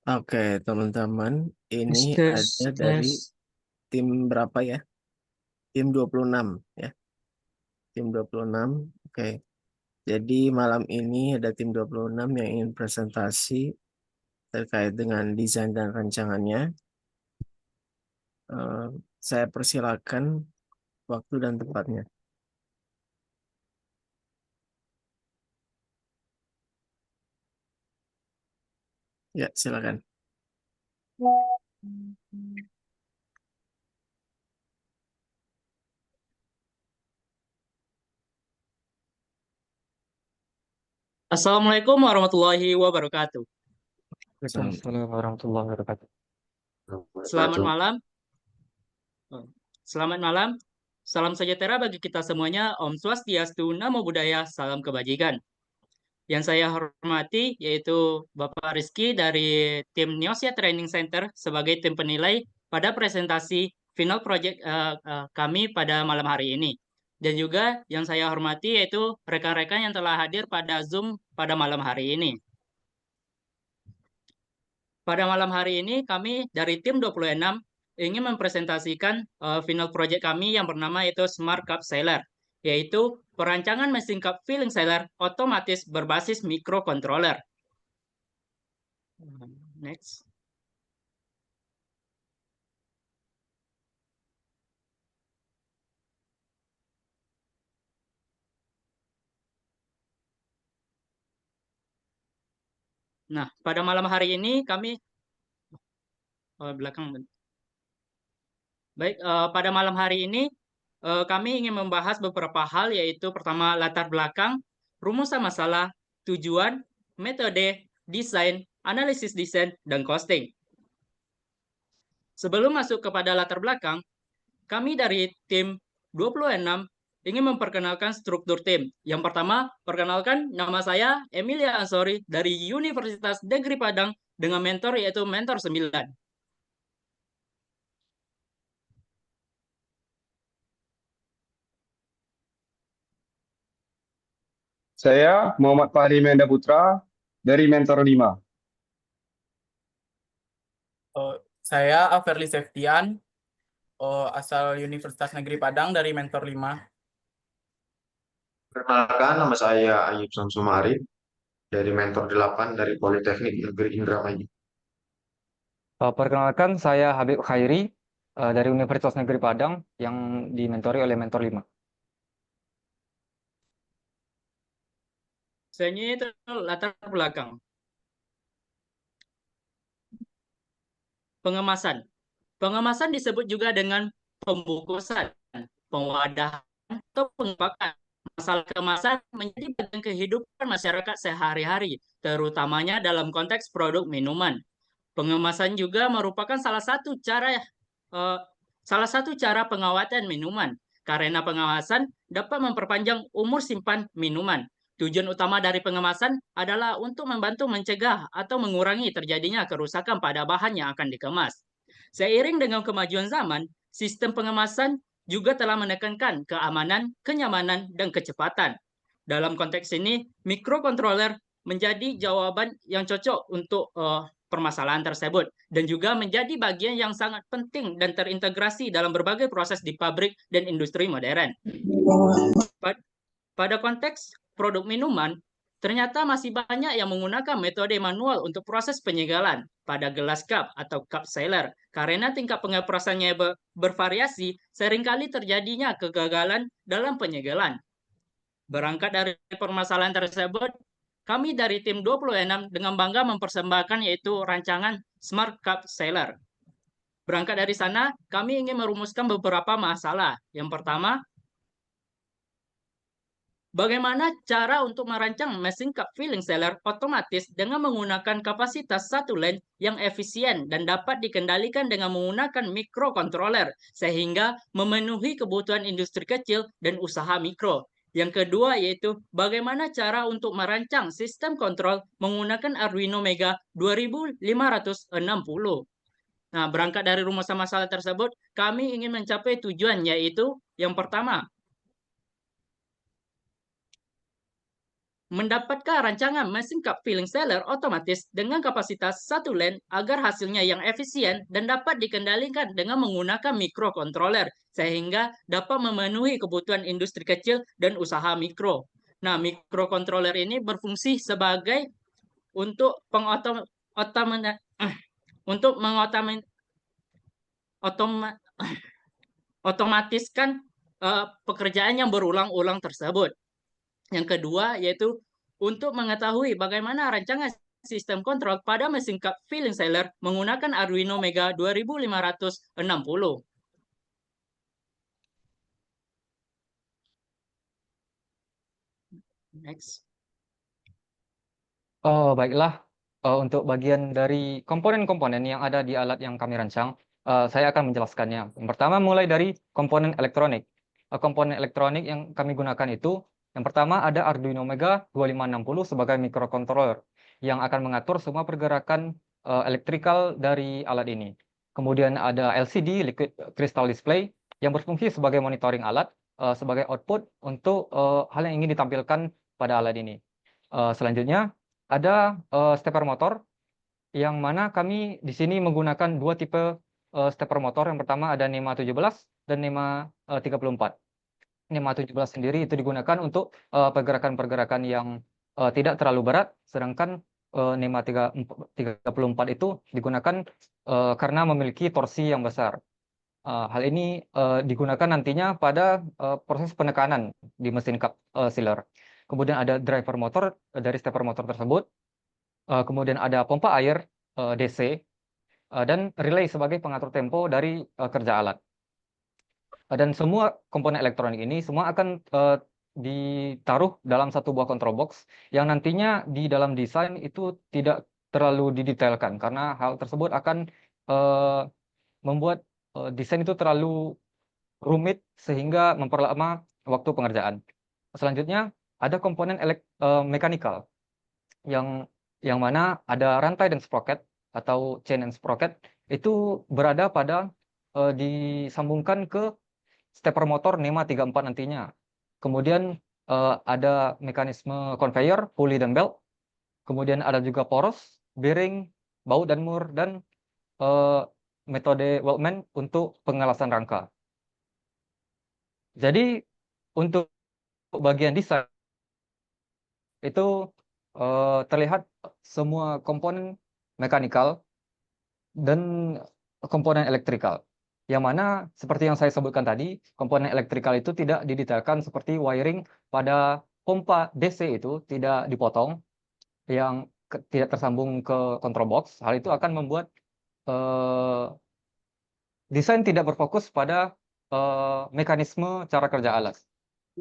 Oke, teman-teman, ini Tes, tes, ada dari tes. tim berapa ya? Tim 26 ya. Tim 26. Oke. Jadi malam ini ada tim 26 yang ingin presentasi terkait dengan desain dan rancangannya. Eh, saya persilakan waktu dan tempatnya. Ya, silakan. Assalamualaikum warahmatullahi wabarakatuh. Salam. Waalaikumsalam warahmatullahi wabarakatuh. Selamat Wabarakatuh. malam. Oh, Selamat malam. Salam sejahtera bagi kita semuanya. Om Swastiastu, Namo Buddhaya, salam kebajikan. Yang saya hormati yaitu Bapak Rizky dari tim Neosia Training Center sebagai tim penilai pada presentasi final project kami pada malam hari ini. Dan juga yang saya hormati yaitu rekan-rekan yang telah hadir pada Zoom pada malam hari ini. Pada malam hari ini kami dari tim 26 ingin mempresentasikan final project kami yang bernama yaitu Smart Cup Sealer, yaitu perancangan mesin cup filling sealer otomatis berbasis microcontroller. Next. Nah, pada malam hari ini kami belakang. Baik, pada malam hari ini kami ingin membahas beberapa hal yaitu pertama latar belakang, rumusan masalah, tujuan, metode, desain, analisis desain, dan costing. Sebelum masuk kepada latar belakang, kami dari tim 26 ingin memperkenalkan struktur tim. Yang pertama, perkenalkan nama saya Emilia Ansori dari Universitas Negeri Padang dengan mentor yaitu Mentor 9. Saya Muhammad Fahri Menda Putra dari Mentor 5. Oh, saya Averly Septian, asal Universitas Negeri Padang dari Mentor 5. Perkenalkan, nama saya Ayub Samsumari dari Mentor 8 dari Politeknik Negeri Indramayu. Perkenalkan, saya Habib Khairi dari Universitas Negeri Padang yang dimentori oleh Mentor 5. Selanjutnya itu latar belakang. Pengemasan. Pengemasan disebut juga dengan pembungkusan, pewadahan, atau pengepakan. Masalah kemasan menjadi bagian kehidupan masyarakat sehari-hari, terutamanya dalam konteks produk minuman. Pengemasan juga merupakan salah satu cara pengawatan minuman, karena pengawasan dapat memperpanjang umur simpan minuman. Tujuan utama dari pengemasan adalah untuk membantu mencegah atau mengurangi terjadinya kerusakan pada bahan yang akan dikemas. Seiring dengan kemajuan zaman, sistem pengemasan juga telah menekankan keamanan, kenyamanan, dan kecepatan. Dalam konteks ini, microcontroller menjadi jawaban yang cocok untuk permasalahan tersebut dan juga menjadi bagian yang sangat penting dan terintegrasi dalam berbagai proses di pabrik dan industri modern. Pada konteks produk minuman, ternyata masih banyak yang menggunakan metode manual untuk proses penyegalan pada gelas cup atau cup sealer. Karena tingkat pengeprasannya bervariasi, seringkali terjadinya kegagalan dalam penyegalan. Berangkat dari permasalahan tersebut, kami dari tim 26 dengan bangga mempersembahkan yaitu rancangan Smart Cup Sealer. Berangkat dari sana, kami ingin merumuskan beberapa masalah. Yang pertama, bagaimana cara untuk merancang mesin cup filling sealer otomatis dengan menggunakan kapasitas satu line yang efisien dan dapat dikendalikan dengan menggunakan microcontroller sehingga memenuhi kebutuhan industri kecil dan usaha mikro. Yang kedua yaitu bagaimana cara untuk merancang sistem kontrol menggunakan Arduino Mega 2560. Nah, berangkat dari rumusan masalah tersebut, kami ingin mencapai tujuan yaitu yang pertama, mendapatkan rancangan mesin cup filling sealer otomatis dengan kapasitas 1 lane agar hasilnya yang efisien dan dapat dikendalikan dengan menggunakan microcontroller sehingga dapat memenuhi kebutuhan industri kecil dan usaha mikro. Nah, microcontroller ini berfungsi sebagai untuk untuk otomatiskan pekerjaan yang berulang-ulang tersebut. Yang kedua yaitu untuk mengetahui bagaimana rancangan sistem kontrol pada mesin cup filling sealer menggunakan Arduino Mega 2560. Next. Oh, baiklah. Untuk bagian dari komponen-komponen yang ada di alat yang kami rancang, saya akan menjelaskannya. Yang pertama mulai dari komponen elektronik. Komponen elektronik yang kami gunakan itu, yang pertama ada Arduino Mega 2560 sebagai microcontroller yang akan mengatur semua pergerakan elektrikal dari alat ini. Kemudian ada LCD, Liquid Crystal Display, yang berfungsi sebagai monitoring alat, sebagai output untuk hal yang ingin ditampilkan pada alat ini. Selanjutnya, ada stepper motor yang mana kami di sini menggunakan dua tipe stepper motor. Yang pertama ada NEMA 17 dan NEMA 34. NEMA 17 sendiri itu digunakan untuk pergerakan-pergerakan yang tidak terlalu berat, sedangkan NEMA 34 itu digunakan karena memiliki torsi yang besar. Hal ini digunakan nantinya pada proses penekanan di mesin cup sealer. Kemudian ada driver motor dari stepper motor tersebut. Kemudian ada pompa air DC dan relay sebagai pengatur tempo dari kerja alat. Dan semua komponen elektronik ini semua akan ditaruh dalam satu buah control box yang nantinya di dalam desain itu tidak terlalu didetailkan karena hal tersebut akan membuat desain itu terlalu rumit sehingga memperlama waktu pengerjaan. Selanjutnya ada komponen mekanikal yang mana ada rantai dan sprocket atau chain and sprocket itu berada pada disambungkan ke stepper motor NEMA 34 nantinya. Kemudian ada mekanisme conveyor, pulley dan belt. Kemudian ada juga poros, bearing, baut dan mur, dan metode weldment untuk pengelasan rangka. Jadi untuk bagian desain itu terlihat semua komponen mekanikal dan komponen elektrikal. Yang mana seperti yang saya sebutkan tadi, komponen elektrikal itu tidak didetailkan seperti wiring pada pompa DC itu tidak dipotong, yang tidak tersambung ke control box. Hal itu akan membuat desain tidak berfokus pada mekanisme cara kerja alat.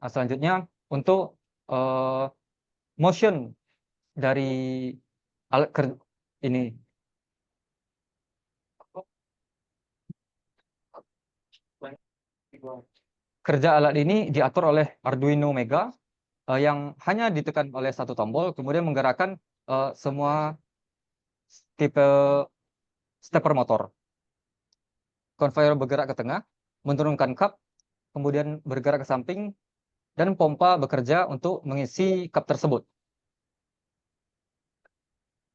Nah, selanjutnya untuk motion dari alat ini. Kerja alat ini diatur oleh Arduino Mega yang hanya ditekan oleh satu tombol, kemudian menggerakkan semua tipe stepper motor. Conveyor bergerak ke tengah, menurunkan cup, kemudian bergerak ke samping, dan pompa bekerja untuk mengisi cup tersebut.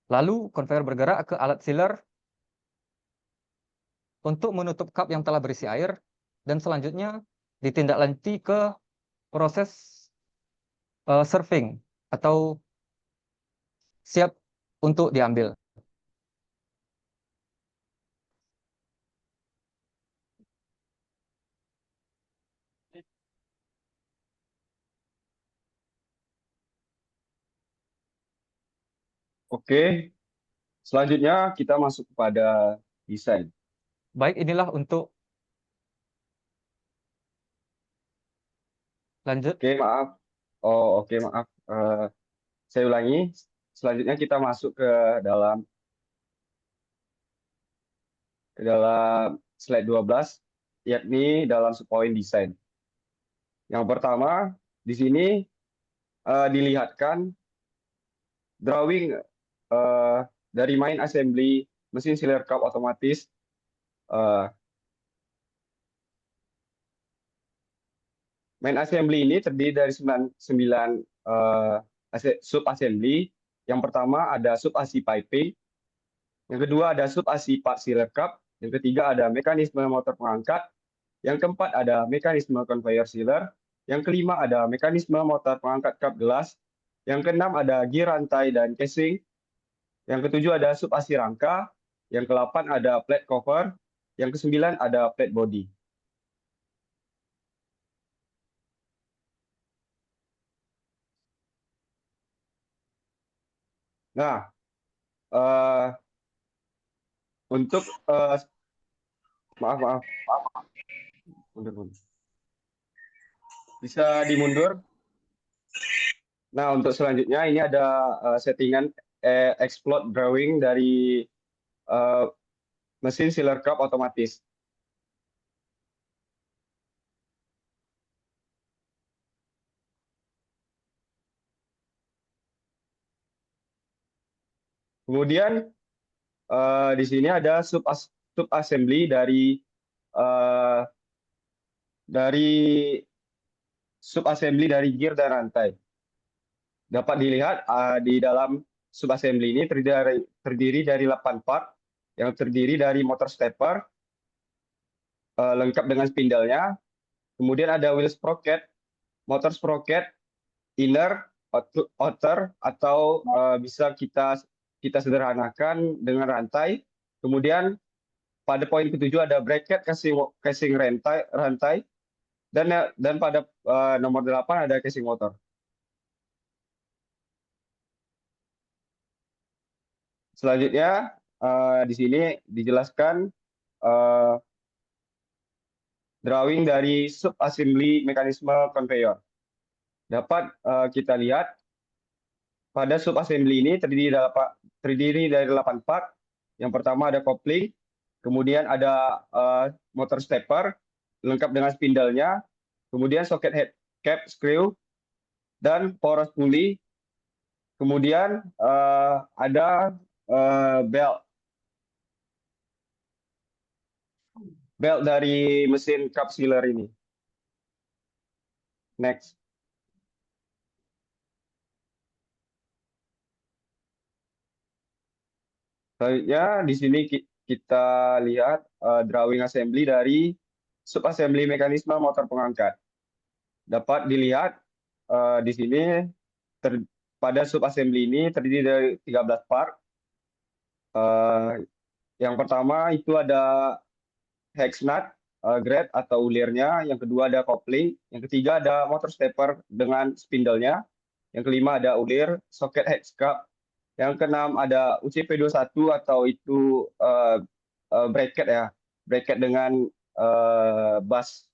Lalu conveyor bergerak ke alat sealer untuk menutup cup yang telah berisi air, dan selanjutnya ditindaklanjuti ke proses serving atau siap untuk diambil. Oke, selanjutnya kita masuk kepada desain. Baik, inilah untuk lanjut. Oke, maaf. Oke, maaf. Saya ulangi. Selanjutnya kita masuk ke dalam slide 12, yakni dalam poin desain. Yang pertama, di sini dilihatkan drawing dari main assembly mesin sealer cup otomatis. Main assembly ini terdiri dari 9 sub assembly. Yang pertama ada sub AC piping, yang kedua ada sub AC part sealer cup, yang ketiga ada mekanisme motor pengangkat, yang keempat ada mekanisme conveyor sealer, yang kelima ada mekanisme motor pengangkat cup gelas, yang keenam ada gear rantai dan casing, yang ketujuh ada sub AC rangka, yang ke-8 ada plate cover, yang ke-9 ada plate body. Nah, untuk maaf, mundur. Bisa dimundur. Nah, untuk selanjutnya ini ada settingan explode drawing dari mesin sealer cup otomatis. Kemudian di sini ada sub assembly dari sub assembly dari gear dan rantai. Dapat dilihat di dalam sub assembly ini terdiri dari 8 part yang terdiri dari motor stepper lengkap dengan spindle-nya. Kemudian ada wheel sprocket, motor sprocket, inner, outer, atau bisa kita sederhanakan dengan rantai. Kemudian pada poin ke-7 ada bracket casing rantai, dan pada nomor 8 ada casing motor. Selanjutnya di sini dijelaskan drawing dari sub assembly mekanisme conveyor. Dapat kita lihat pada sub assembly ini terdiri dari 8 part. Yang pertama ada coupling, kemudian ada motor stepper lengkap dengan spindle-nya, kemudian socket head cap screw dan poros pulley. Kemudian ada belt dari mesin cup sealer ini. Next. Selanjutnya di sini kita lihat drawing assembly dari sub assembly mekanisme motor pengangkat. Dapat dilihat di sini pada sub assembly ini terdiri dari 13 part. Yang pertama itu ada hex nut, grade atau ulirnya, yang kedua ada coupling, yang ketiga ada motor stepper dengan spindle-nya, yang kelima ada ulir, socket hex cap, yang keenam ada UCP21 atau itu bracket ya, bracket dengan bus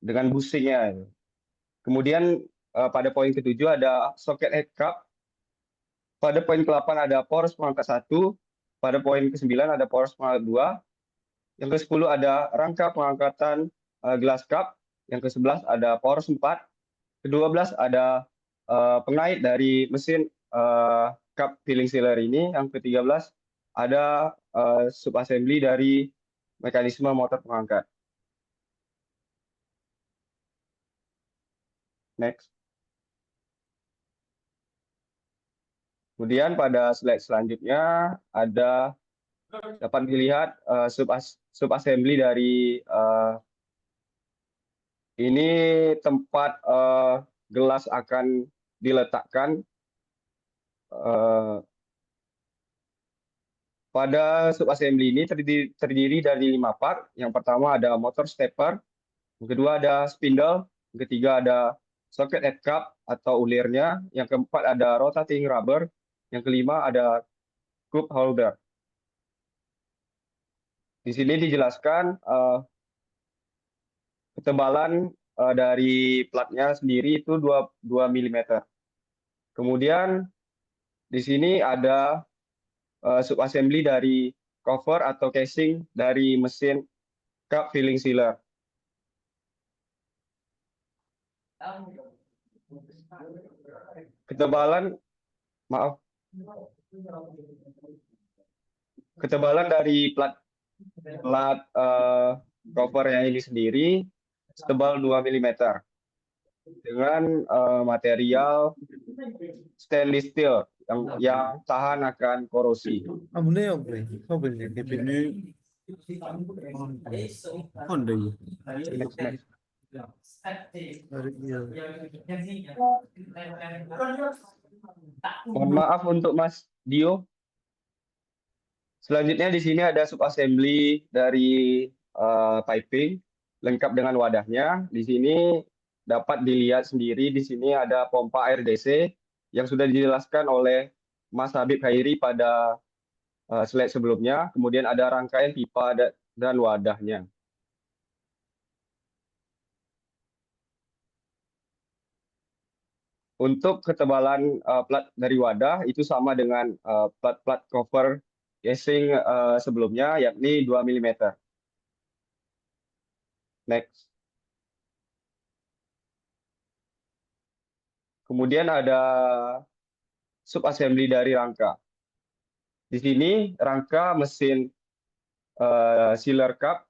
dengan busingnya. Kemudian pada poin ke-7 ada socket head cap, pada poin ke-8 ada poros pengangkat 1, pada poin ke-9 ada poros pengangkat 2, yang ke-10 ada rangka pengangkatan glass cup, yang ke-11 ada poros 4, ke-12 ada pengait dari mesin cup filling sealer ini, yang ke-13 ada sub assembly dari mekanisme motor pengangkat. Next. Kemudian pada slide selanjutnya dapat dilihat sub assembly dari ini tempat gelas akan diletakkan. Pada sub assembly ini terdiri dari 5 part. Yang pertama ada motor stepper, yang kedua ada spindle, yang ketiga ada socket head cap atau ulirnya, yang keempat ada rotating rubber, yang kelima ada cup holder. Di sini dijelaskan ketebalan dari platnya sendiri itu 2 mm. Kemudian di sini ada sub assembly dari cover atau casing dari mesin cup filling sealer. Ketebalan dari plat cover yang ini sendiri setebal 2 mm. dengan material stainless steel yang tahan akan korosi. Next, next. Mohon maaf untuk Mas Dio. Selanjutnya di sini ada subassembly dari piping lengkap dengan wadahnya. Di sini dapat dilihat sendiri, di sini ada pompa air DC yang sudah dijelaskan oleh Mas Habib Khairi pada slide sebelumnya. Kemudian ada rangkaian pipa dan wadahnya. Untuk ketebalan plat dari wadah itu sama dengan plat cover casing sebelumnya, yakni 2 mm. Next. Kemudian ada subassembly dari rangka. Di sini rangka mesin sealer cup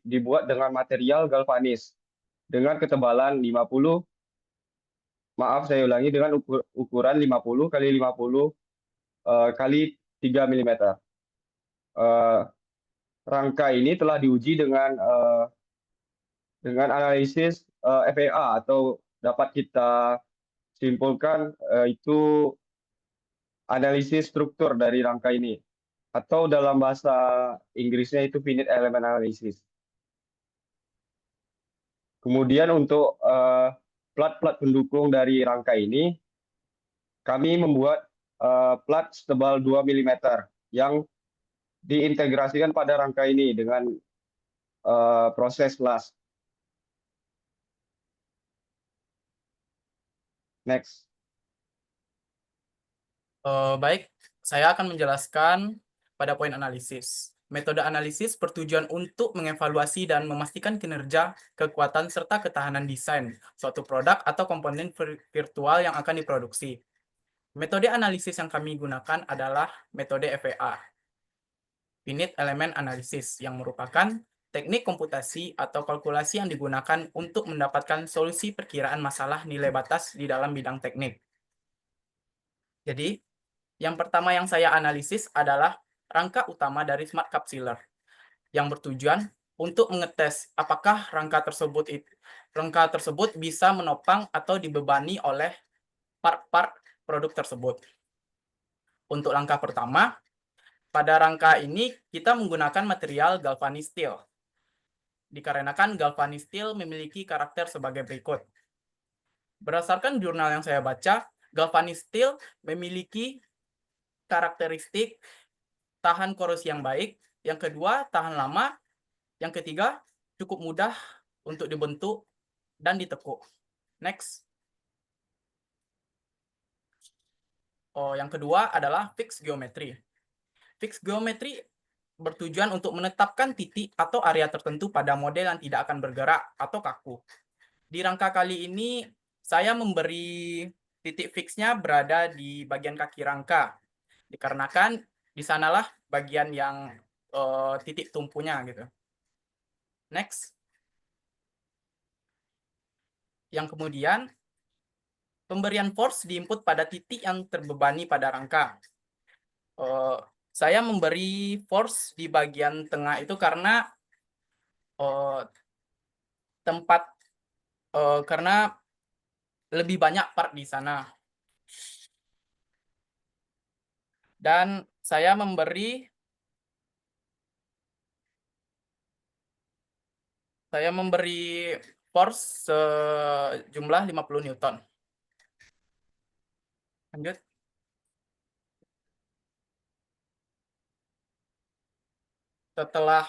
dibuat dengan material galvanis dengan ketebalan 50, maaf saya ulangi, dengan ukuran 50 kali 50 kali 3 mm. Rangka ini telah diuji dengan analisis FAA, atau dapat kita simpulkan itu analisis struktur dari rangka ini, atau dalam bahasa Inggrisnya itu finite element analysis. Kemudian untuk plat-plat pendukung dari rangka ini, kami membuat plat setebal 2 mm yang diintegrasikan pada rangka ini dengan proses las. Next. Baik, saya akan menjelaskan pada poin analisis. Metode analisis bertujuan untuk mengevaluasi dan memastikan kinerja, kekuatan, serta ketahanan desain suatu produk atau komponen virtual yang akan diproduksi. Metode analisis yang kami gunakan adalah metode FEA, Finite Element Analysis, yang merupakan teknik komputasi atau kalkulasi yang digunakan untuk mendapatkan solusi perkiraan masalah nilai batas di dalam bidang teknik. Jadi, yang pertama yang saya analisis adalah rangka utama dari Smart Cup Sealer, yang bertujuan untuk mengetes apakah rangka tersebut bisa menopang atau dibebani oleh part-part produk tersebut. Untuk langkah pertama, pada rangka ini kita menggunakan material galvanized steel, dikarenakan galvanized steel memiliki karakter sebagai berikut. Berdasarkan jurnal yang saya baca, galvanized steel memiliki karakteristik tahan korosi yang baik, yang kedua tahan lama, yang ketiga cukup mudah untuk dibentuk dan ditekuk. Next. Yang kedua adalah fixed geometry. Fixed geometry bertujuan untuk menetapkan titik atau area tertentu pada model yang tidak akan bergerak atau kaku. Di rangka kali ini saya memberi titik fixnya berada di bagian kaki rangka, dikarenakan di sanalah bagian yang titik tumpunya gitu. Next. Yang kemudian, pemberian force diinput pada titik yang terbebani pada rangka. Saya memberi force di bagian tengah itu karena karena lebih banyak part di sana. Dan saya memberi force sejumlah 50 Newton. Lanjut. Setelah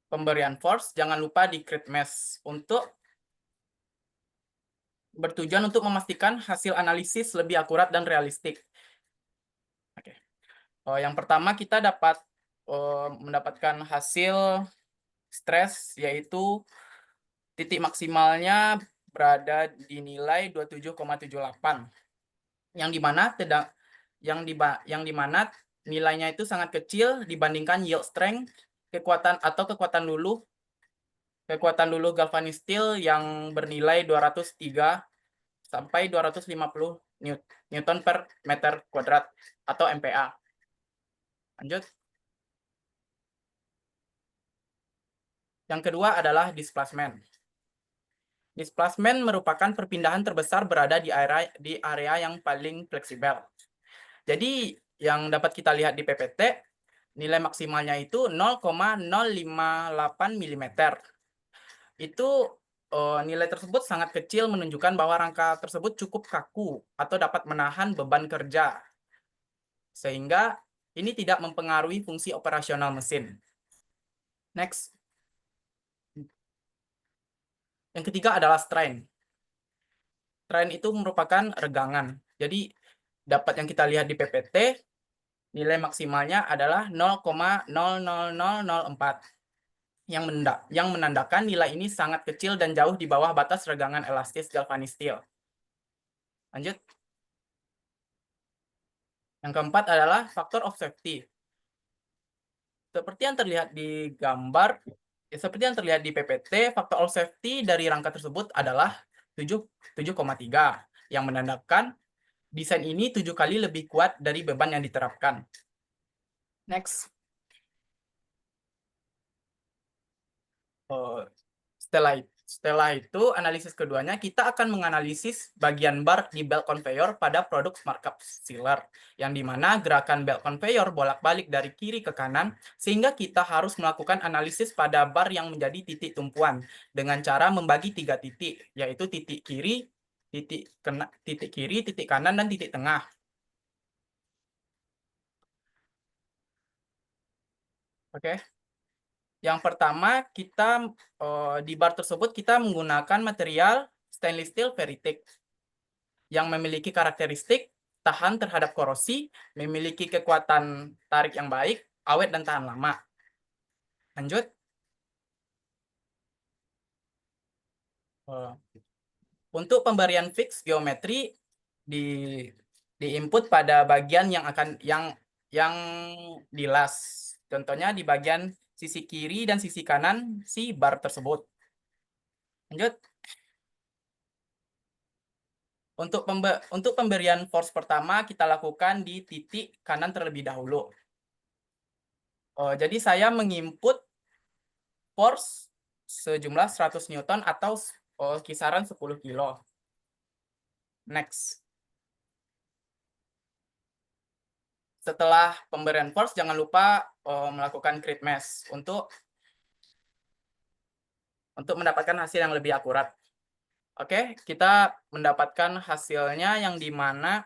pemberian force, jangan lupa di create mesh untuk bertujuan untuk memastikan hasil analisis lebih akurat dan realistik. Oke. Yang pertama kita dapat mendapatkan hasil stres, yaitu titik maksimalnya berada di nilai 27,78, yang dimana nilainya itu sangat kecil dibandingkan yield strength, kekuatan luluh kekuatan luluh galvanis steel yang bernilai 203 sampai 250 Newton per meter kuadrat atau MPa. Lanjut. Yang kedua adalah displacement. Displacement merupakan perpindahan terbesar berada di area yang paling fleksibel. Jadi yang dapat kita lihat di PPT, nilai maksimalnya itu 0,058 mm. Itu nilai tersebut sangat kecil, menunjukkan bahwa rangka tersebut cukup kaku atau dapat menahan beban kerja, sehingga ini tidak mempengaruhi fungsi operasional mesin. Next. Yang ketiga adalah strain. Strain itu merupakan regangan. Jadi dapat yang kita lihat di PPT, nilai maksimalnya adalah 0,00004 yang menandakan nilai ini sangat kecil dan jauh di bawah batas regangan elastis galvanis steel. Lanjut. Yang keempat adalah faktor of safety. Seperti yang terlihat di gambar, seperti yang terlihat di PPT, faktor of safety dari rangka tersebut adalah 7,3 yang menandakan desain ini 7 kali lebih kuat dari beban yang diterapkan. Next. Setelah itu, analisis keduanya, kita akan menganalisis bagian bar di belt conveyor pada produk Smart Cup Sealer, yang dimana gerakan belt conveyor bolak-balik dari kiri ke kanan, sehingga kita harus melakukan analisis pada bar yang menjadi titik tumpuan, dengan cara membagi 3 titik, yaitu titik kiri, titik kanan, dan titik tengah. Oke. Yang pertama, kita di bar tersebut kita menggunakan material stainless steel veritic yang memiliki karakteristik tahan terhadap korosi, memiliki kekuatan tarik yang baik, awet dan tahan lama. Lanjut. Untuk pemberian fix geometri di input pada bagian yang dilas. Contohnya di bagian sisi kiri dan sisi kanan si bar tersebut. Lanjut. Untuk pemberian force pertama kita lakukan di titik kanan terlebih dahulu. Jadi saya menginput force sejumlah 100 Newton atau kisaran 10 kilo. Next. Setelah pemberian force, jangan lupa melakukan crit mesh untuk mendapatkan hasil yang lebih akurat. Oke, kita mendapatkan hasilnya yang dimana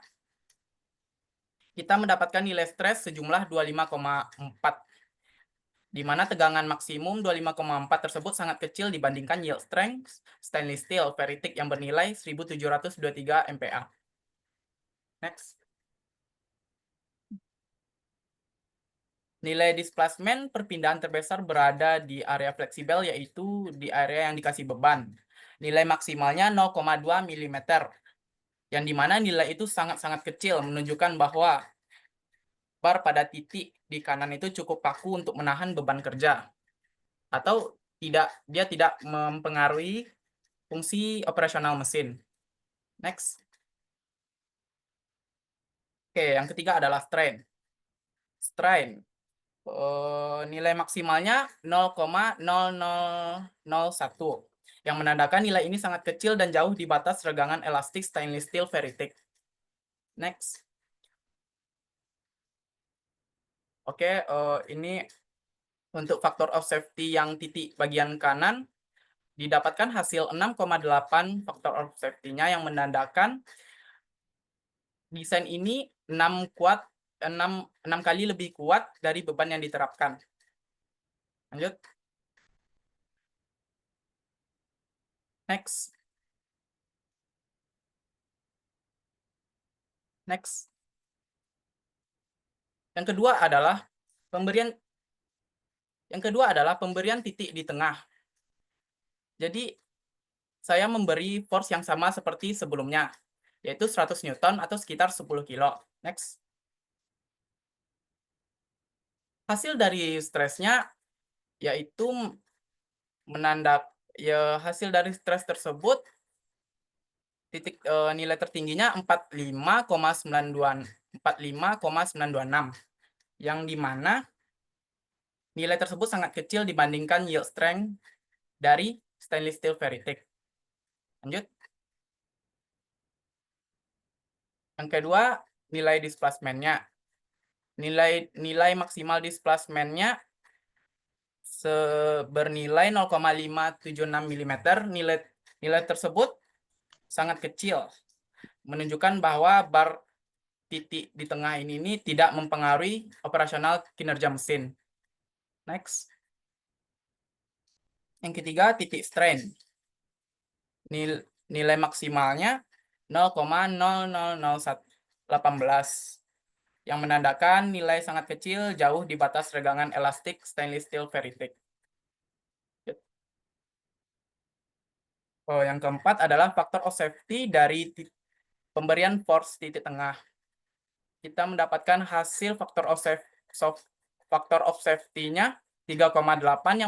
kita mendapatkan nilai stres sejumlah 25,4. Di mana tegangan maksimum 25,4 tersebut sangat kecil dibandingkan yield strength stainless steel veritic yang bernilai 1723 MPa. Next. Nilai displacement perpindahan terbesar berada di area fleksibel, yaitu di area yang dikasih beban. Nilai maksimalnya 0,2 mm, yang dimana nilai itu sangat-sangat kecil, menunjukkan bahwa bar pada titik di kanan itu cukup kaku untuk menahan beban kerja. Atau dia tidak mempengaruhi fungsi operasional mesin. Next. Oke, yang ketiga adalah strain. Strain. Nilai maksimalnya 0,0001 yang menandakan nilai ini sangat kecil dan jauh di batas regangan elastik stainless steel veritic. Next. Oke, ini untuk faktor of safety yang titik bagian kanan didapatkan hasil 6,8 faktor of safety-nya yang menandakan desain ini 6 kali lebih kuat dari beban yang diterapkan. Lanjut. Next. Next. Yang kedua adalah pemberian titik di tengah. Jadi saya memberi force yang sama seperti sebelumnya, yaitu 100 Newton atau sekitar 10 kilo. Next. Hasil dari stresnya yaitu hasil dari stres tersebut nilai tertingginya 45,926 yang dimana nilai tersebut sangat kecil dibandingkan yield strength dari stainless steel very thick. Lanjut. Yang kedua, nilai displacement-nya. Nilai maksimal displacement-nya bernilai 0,576 mm. Nilai tersebut sangat kecil, menunjukkan bahwa bar titik di tengah ini tidak mempengaruhi operasional kinerja mesin. Next. Yang ketiga, titik strain. Nilai maksimalnya 0,00018 yang menandakan nilai sangat kecil jauh di batas regangan elastik stainless steel very thick. Yang keempat adalah faktor of safety dari pemberian force titik tengah. Kita mendapatkan hasil faktor of safety-nya 3,8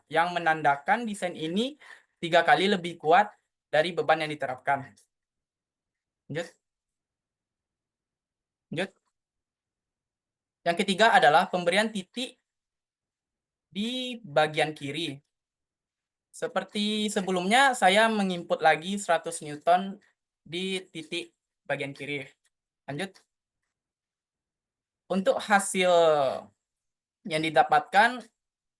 yang menandakan desain ini 3 kali lebih kuat dari beban yang diterapkan. Lanjut. Yang ketiga adalah pemberian titik di bagian kiri. Seperti sebelumnya, saya menginput lagi 100 Newton di titik bagian kiri. Lanjut. Untuk hasil yang didapatkan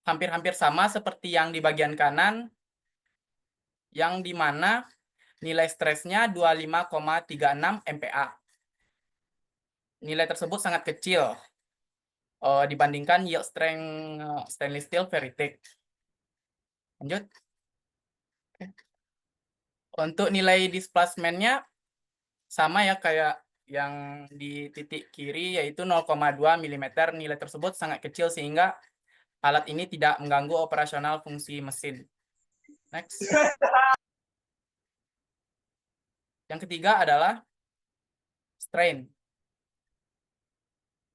hampir-hampir sama seperti yang di bagian kanan, yang dimana nilai stresnya 25,36 MPa. Nilai tersebut sangat kecil dibandingkan yield strength stainless steel very thick. Lanjut. Untuk nilai displacement-nya sama ya kayak yang di titik kiri, yaitu 0,2 mm. Nilai tersebut sangat kecil sehingga alat ini tidak mengganggu operasional fungsi mesin. Next. Yang ketiga adalah strain.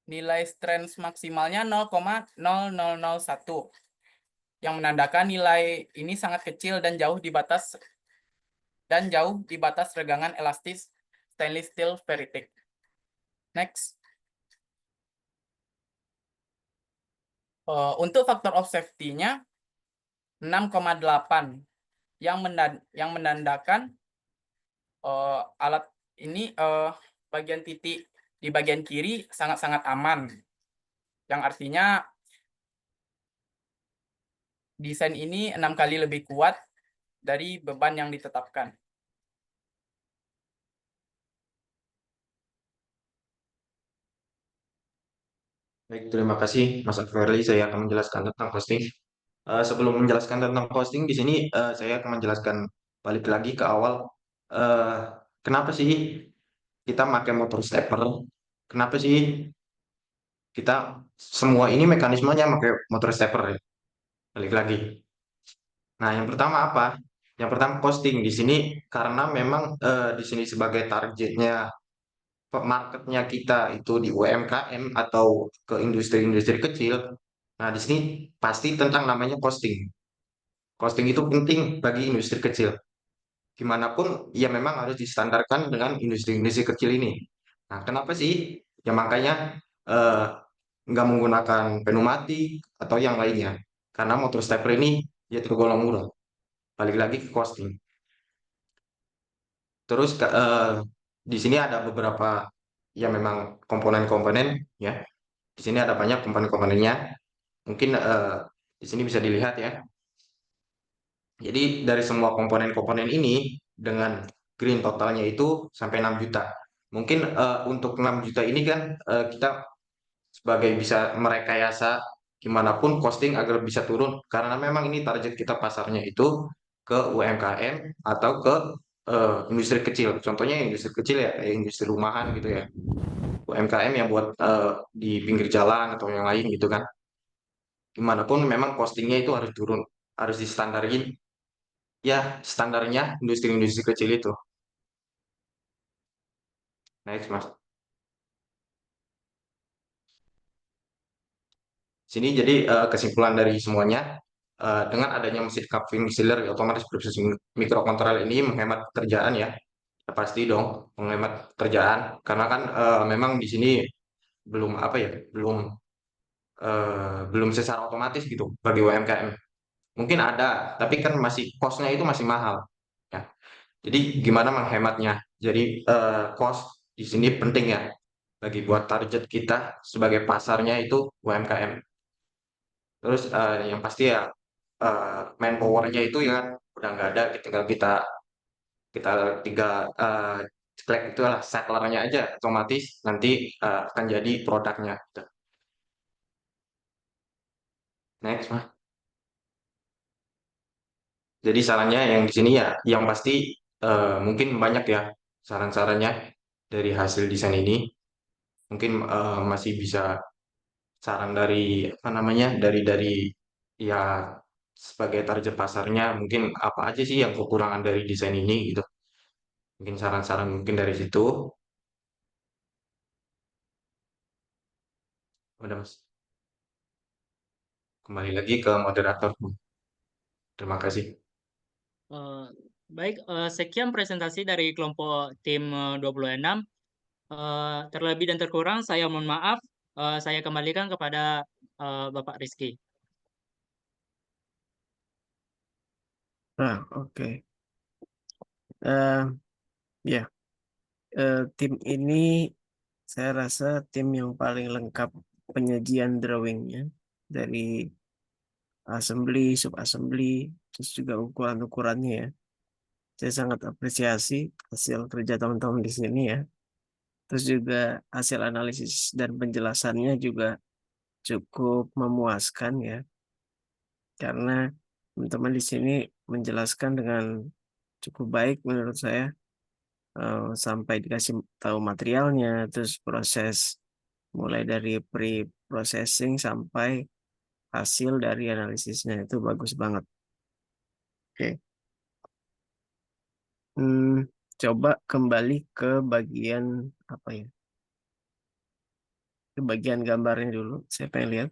Nilai strain maksimalnya 0,0001 yang menandakan nilai ini sangat kecil dan jauh di batas regangan elastis stainless steel very thick. Next. Untuk faktor of safety-nya 6,8 yang menandakan alat ini bagian titik di bagian kiri sangat-sangat aman. Yang artinya desain ini 6 kali lebih kuat dari beban yang ditetapkan. Baik, terima kasih Mas Akverly. Saya akan menjelaskan tentang costing. Sebelum menjelaskan tentang costing, di sini saya akan menjelaskan balik lagi ke awal. Kenapa sih kita pakai motor stepper? Kenapa sih kita semua ini mekanismenya pakai motor stepper ya? Balik lagi. Nah, yang pertama apa? Yang pertama costing di sini karena memang di sini sebagai targetnya marketnya kita itu di UMKM atau ke industri-industri kecil. Nah, di sini pasti tentang namanya costing. Costing itu penting bagi industri kecil. Gimana pun, ya memang harus distandarkan dengan industri-industri kecil ini. Nah, kenapa sih? Ya makanya eh, nggak menggunakan pneumatik atau yang lainnya. Karena motor stepper ini ya tergolong murah. Balik lagi ke costing. Terus di sini ada beberapa ya memang komponen-komponen ya. Di sini ada banyak komponen-komponennya. Mungkin di sini bisa dilihat ya. Jadi dari semua komponen-komponen ini dengan green totalnya itu sampai 6 juta. Mungkin untuk 6 juta ini kan kita sebagai bisa merekayasa gimana pun costing agar bisa turun karena memang ini target kita pasarnya itu ke UMKM atau ke industri kecil. Contohnya industri kecil ya kayak industri rumahan gitu ya. UMKM yang buat di pinggir jalan atau yang lain gitu kan. Gimana pun memang costingnya itu harus turun, harus distandarin. Ya, standarnya industri-industri kecil itu. Next, Mas. Sini jadi kesimpulan dari semuanya. dengan adanya mesin cup sealer otomatis processing mikrokontroler ini menghemat pekerjaan ya. Ya pasti dong menghemat pekerjaan karena kan memang di sini belum apa ya, belum secara otomatis gitu bagi UMKM. Mungkin ada, tapi kan masih cost-nya itu masih mahal. Ya. Jadi gimana menghematnya? Jadi cost di sini penting ya bagi buat target kita sebagai pasarnya itu UMKM. Terus yang pasti ya manpower-nya itu ya udah nggak ada, tinggal kita kita tinggal klik itu lah settlernya aja, otomatis nanti akan jadi produknya. Gitu. Next, Mas. Jadi sarannya yang di sini ya, yang pasti mungkin banyak ya saran-sarannya dari hasil desain ini. Mungkin masih bisa saran dari apa namanya dari ya sebagai target pasarnya mungkin apa aja sih yang kekurangan dari desain ini gitu. Mungkin saran-saran mungkin dari situ. Udah Mas. Kembali lagi ke moderator. Terima kasih. Eh, Baik, sekian presentasi dari kelompok tim 26. Terlebih dan terkurang saya mohon maaf. Saya kembalikan kepada Bapak Rizky. Nah, oke. Eh, ya, tim ini saya rasa tim yang paling lengkap penyajian drawingnya dari assembly, sub-assembly, terus juga ukuran-ukurannya ya. Saya sangat apresiasi hasil kerja teman-teman di sini ya. Terus juga hasil analisis dan penjelasannya juga cukup memuaskan ya. Karena teman-teman di sini menjelaskan dengan cukup baik menurut saya. Sampai dikasih tahu materialnya, terus proses mulai dari pre-processing sampai hasil dari analisisnya itu bagus banget. Oke. Coba kembali ke bagian apa ya? Ke bagian gambarnya dulu. Saya pengen lihat.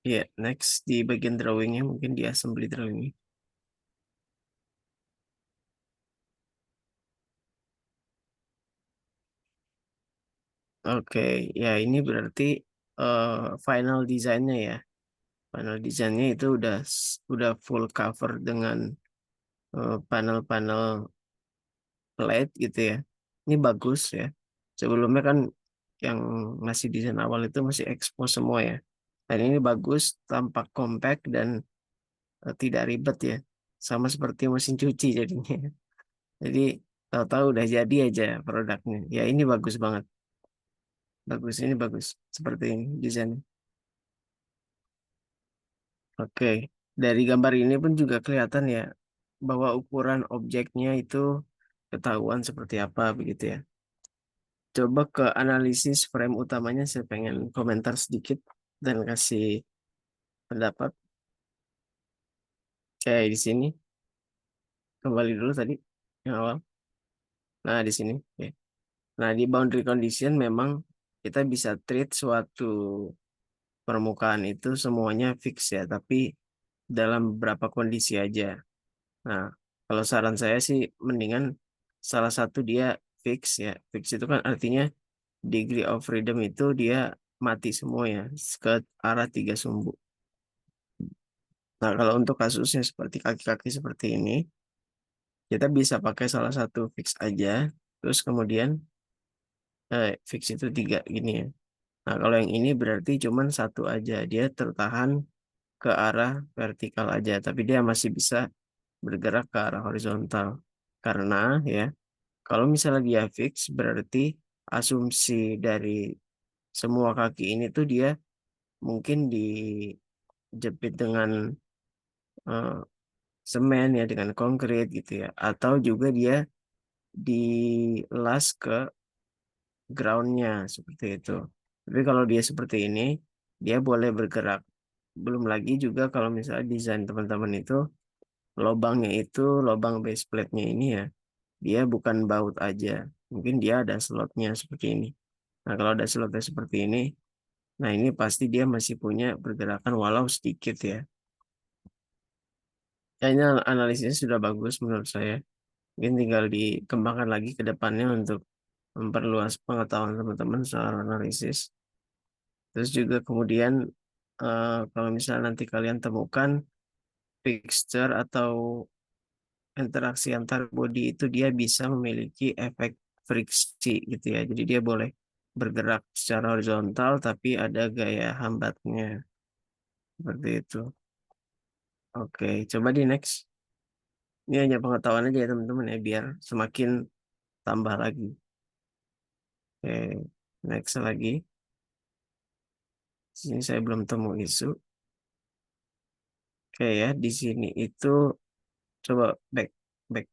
Ya, next di bagian drawingnya mungkin di assembly drawingnya. Oke, ya ini berarti final desainnya ya. Panel desainnya itu udah full cover dengan panel-panel LED gitu ya. Ini bagus ya. Sebelumnya kan yang masih desain awal itu masih expose semua ya. Dan ini bagus, tampak compact dan tidak ribet ya. Sama seperti mesin cuci jadinya. Jadi tahu-tahu udah jadi aja produknya. Ya ini bagus banget. Bagus, ini bagus. Seperti ini desainnya. Oke. Dari gambar ini pun juga kelihatan ya bahwa ukuran objeknya itu ketahuan seperti apa begitu ya. Coba ke analisis frame utamanya, saya pengen komentar sedikit dan kasih pendapat. Kayak di sini, kembali dulu tadi yang awal. Nah, di sini. Oke. Nah, di boundary condition memang kita bisa treat suatu permukaan itu semuanya fix ya, tapi dalam beberapa kondisi aja. Nah, kalau saran saya sih mendingan salah satu dia fix ya. Fix itu kan artinya degree of freedom itu dia mati semua ya ke arah 3 sumbu. Nah, kalau untuk kasusnya seperti kaki-kaki seperti ini, kita bisa pakai salah satu fix aja, terus kemudian fix itu 3 gini ya. Nah, kalau yang ini berarti cuman satu aja, dia tertahan ke arah vertikal aja, tapi dia masih bisa bergerak ke arah horizontal. Karena ya, kalau misalnya dia fix, berarti asumsi dari semua kaki ini tuh dia mungkin dijepit dengan eh, semen ya, dengan konkrit gitu ya, atau juga dia dilas ke groundnya seperti itu. Tapi kalau dia seperti ini, dia boleh bergerak. Belum lagi juga kalau misalnya desain teman-teman itu lobangnya itu lobang base plate-nya ini ya, dia bukan baut aja. Mungkin dia ada slotnya seperti ini. Nah, kalau ada slotnya seperti ini, nah ini pasti dia masih punya pergerakan walau sedikit ya. Kayaknya analisisnya sudah bagus menurut saya. Mungkin tinggal dikembangkan lagi ke depannya untuk memperluas pengetahuan teman-teman soal analisis. Terus juga kemudian kalau misalnya nanti kalian temukan fixture atau interaksi antar body itu dia bisa memiliki efek friksi gitu ya. Jadi dia boleh bergerak secara horizontal tapi ada gaya hambatnya seperti itu. Oke, coba di next. Ini hanya pengetahuan aja ya teman-teman ya biar semakin tambah lagi. Oke, next lagi. Di sini saya belum temu isu. Oke ya, di sini itu coba back back.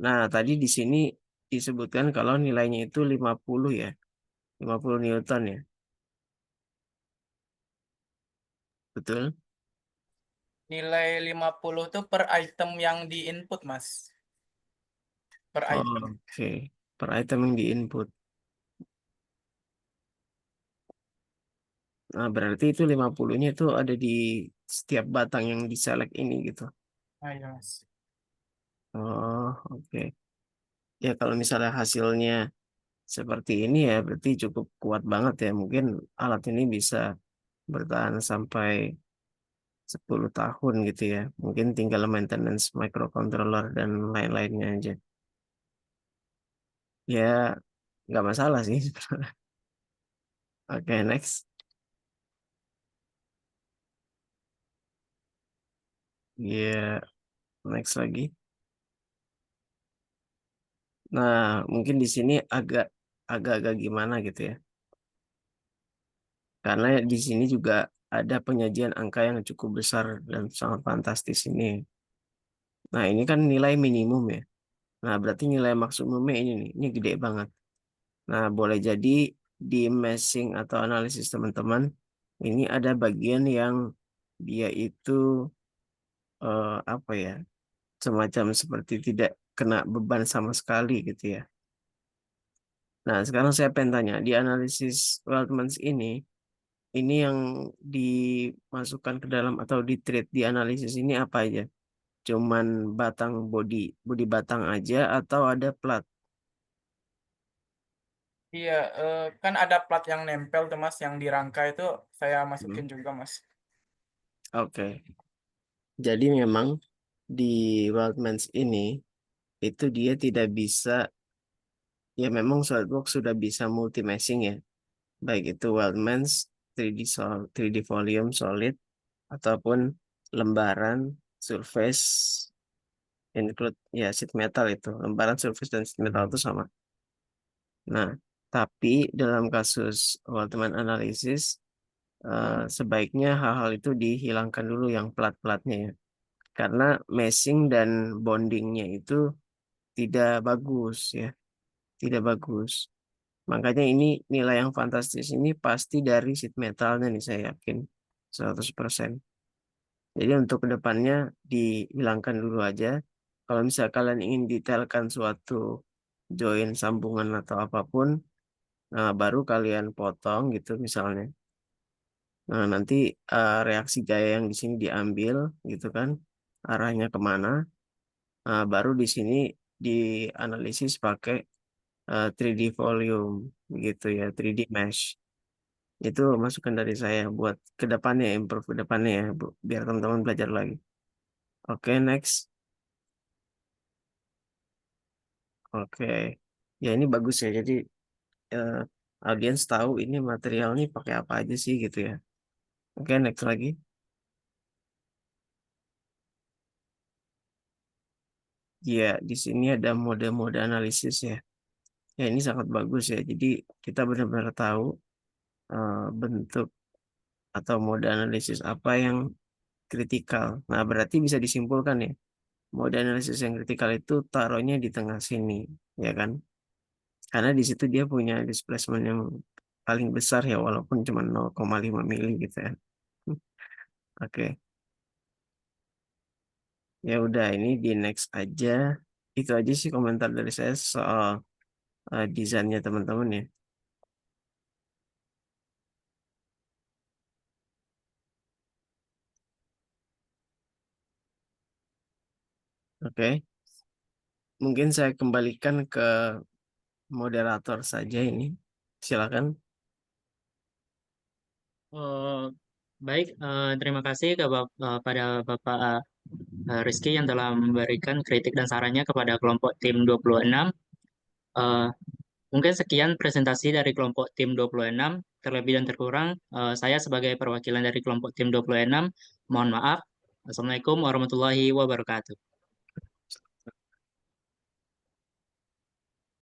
Nah, tadi di sini disebutkan kalau nilainya itu 50 ya. 50 Newton ya. Betul? Nilai 50 tuh per item yang di input, Mas. Per Oh, item. oke. Per item yang di input. Nah, berarti itu 50-nya itu ada di setiap batang yang diselect ini gitu. Ah, iya, Mas. Oh, oke. Ya kalau misalnya hasilnya seperti ini ya berarti cukup kuat banget ya. Mungkin alat ini bisa bertahan sampai 10 tahun gitu ya. Mungkin tinggal maintenance microcontroller dan lain-lainnya aja. Ya, nggak masalah sih. Oke, next. Ya, next lagi. Nah, mungkin di sini agak-agak gimana gitu ya. Karena di sini juga ada penyajian angka yang cukup besar dan sangat fantastis ini. Nah, ini kan nilai minimum ya. Nah, berarti nilai maksimumnya ini nih, ini gede banget. Nah, boleh jadi di meshing atau analisis teman-teman, ini ada bagian yang dia itu apa ya, semacam seperti tidak kena beban sama sekali gitu ya. Nah, sekarang saya pengen tanya, di analisis Waldmans ini yang dimasukkan ke dalam atau di treat di analisis ini apa aja? Cuman batang body batang aja atau ada plat? Iya, kan ada plat yang nempel tuh, Mas, yang di rangka itu saya masukin Hmm. juga, Mas. Oke. Jadi memang di Wildmans ini itu dia tidak bisa, ya memang SolidWorks sudah bisa multi meshing ya, baik itu Wildmans 3D volume solid ataupun lembaran surface include ya sheet metal itu lembaran surface dan sheet metal itu sama. Nah, tapi dalam kasus Waldman analisis sebaiknya hal-hal itu dihilangkan dulu yang plat-platnya ya. Karena meshing dan bondingnya itu tidak bagus ya, tidak bagus. Makanya ini nilai yang fantastis ini pasti dari sheet metalnya nih saya yakin 100%. Jadi untuk kedepannya dihilangkan dulu aja. Kalau misalnya kalian ingin detailkan suatu join sambungan atau apapun, nah baru kalian potong gitu misalnya. Nah nanti reaksi gaya yang di sini diambil gitu kan, arahnya kemana. Nah, baru di sini dianalisis pakai 3D volume gitu ya, 3D mesh. Itu masukan dari saya buat ke depannya, improve ke depannya ya, Bu, biar teman-teman belajar lagi. Oke, next. Oke. Ya ini bagus ya. Jadi eh, audiens tahu ini material ini pakai apa aja sih gitu ya. Oke, next lagi. Ya, di sini ada mode-mode analisis ya. Ya, ini sangat bagus ya. Jadi kita benar-benar tahu bentuk atau mode analisis apa yang kritikal. Nah, berarti bisa disimpulkan ya, mode analisis yang kritikal itu taruhnya di tengah sini, ya kan? Karena di situ dia punya displacement yang paling besar ya, walaupun cuma 0,5 mili gitu ya. Oke. Ya udah, ini di next aja. Itu aja sih komentar dari saya soal desainnya teman-teman ya. Oke. Mungkin saya kembalikan ke moderator saja ini. Silakan. Baik, terima kasih pada Bapak Rizky yang telah memberikan kritik dan sarannya kepada kelompok tim 26. Eh, Mungkin sekian presentasi dari kelompok tim 26. Terlebih dan terkurang, saya sebagai perwakilan dari kelompok tim 26, mohon maaf. Assalamualaikum warahmatullahi wabarakatuh.